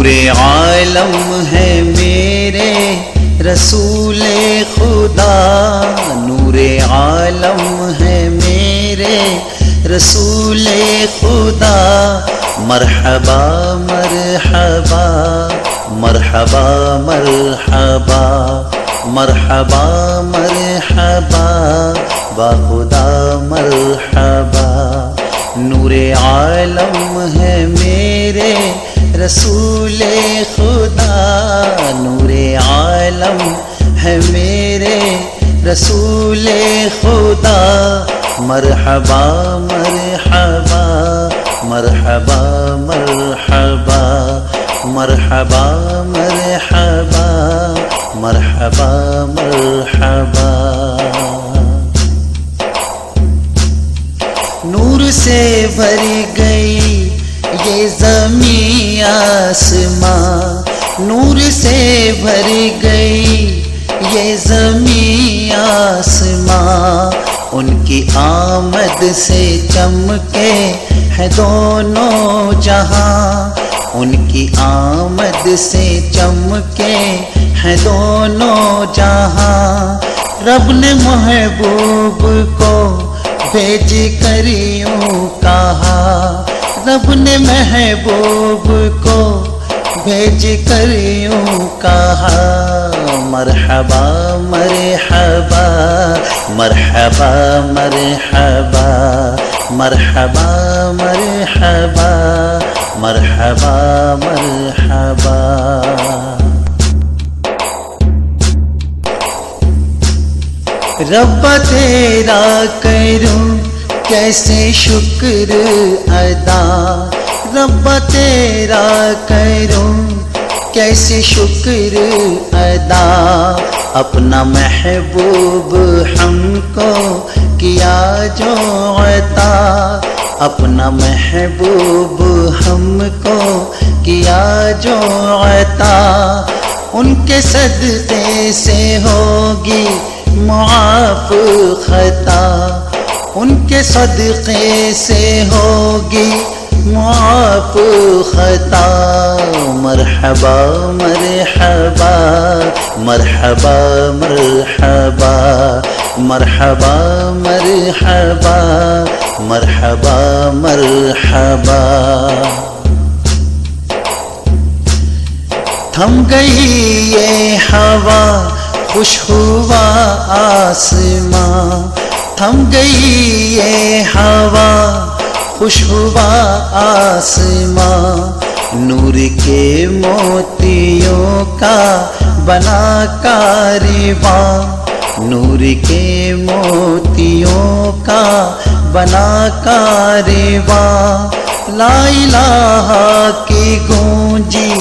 نور عالم ہے میرے رسول خدا، نور عالم ہے میرے رسول خدا، مرحبا مرحبا مرحبا مرحبا مرحبا مرحبا با خدا مرحبا، نور عالم ہے میرے رسول خدا، نور عالم ہے میرے رسول خدا، مرحبا مرحبا مرحبا مرحبا مرحبا مرحبا مرحبا مرحبا۔ نور سے بھر گئی یہ زمین آسماں، نور سے بھر گئی یہ زمین آسماں، ان کی آمد سے چمکے ہیں دونوں جہاں، ان کی آمد سے چمکے ہیں دونوں جہاں، رب نے محبوب کو بھیج کر یوں کہا، رب نے محبوب کو بھیج کر یوں کہا، مرحبا مرحبا مرحبا مرحبا مرحبا مرحبا مرحبا مرحبا۔ رب تیرا کروں کیسے شکر ادا، رب تیرا کروں کیسے شکر ادا، اپنا محبوب ہم کو کیا جو عطا، اپنا محبوب ہم کو کیا جو عطا، ان کے صدقے سے ہوگی معاف خطا، ان کے صدقے سے ہوگی معاف خطا، مرحبا مرحبا مرحبا مرحبا مرحبا مرحبا مرحبا مرحبا۔ تھم گئی یہ ہوا خوش ہوا آسماں، تھم گئی یہ ہوا خوش ہوا آسماں، نور کے موتیوں کا بنا کاروان، نور کے موتیوں کا بنا کاروان، لا الہ کی گونجی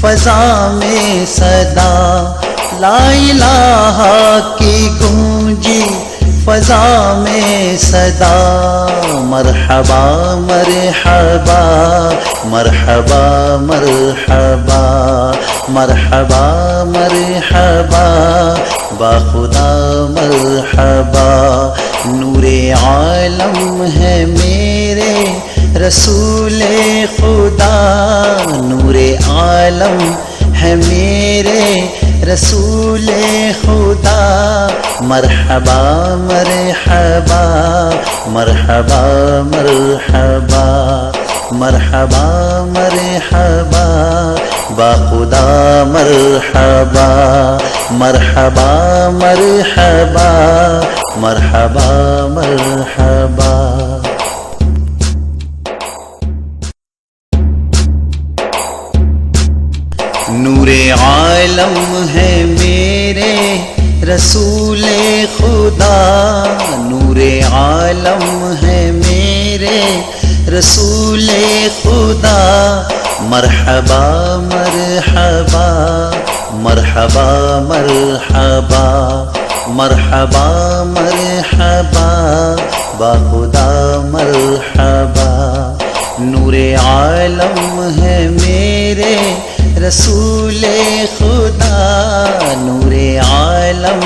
فضا میں صدا، لا الہ کی گونجی فضا میں صدا، مرحبا مرحبا مرحبا مرحبا مرحبا مرحبا با خدا مرحبا، نور عالم ہے میرے رسول خدا، نور عالم ہے میرے رسول خدا، مرحبا مرحبا مرحبا مرحبا مرحبا مرحبا با خدا مرحبا، مرحبا مرحبا مرحبا مرحبا۔ نور عالم ہے میرے رسول خدا، نور عالم ہے میرے رسول خدا، مرحبا مرحبا مرحبا مرحبا مرحبا مرحبا با خدا مرحبا، نور عالم ہے میرے رسول خدا، نور عالم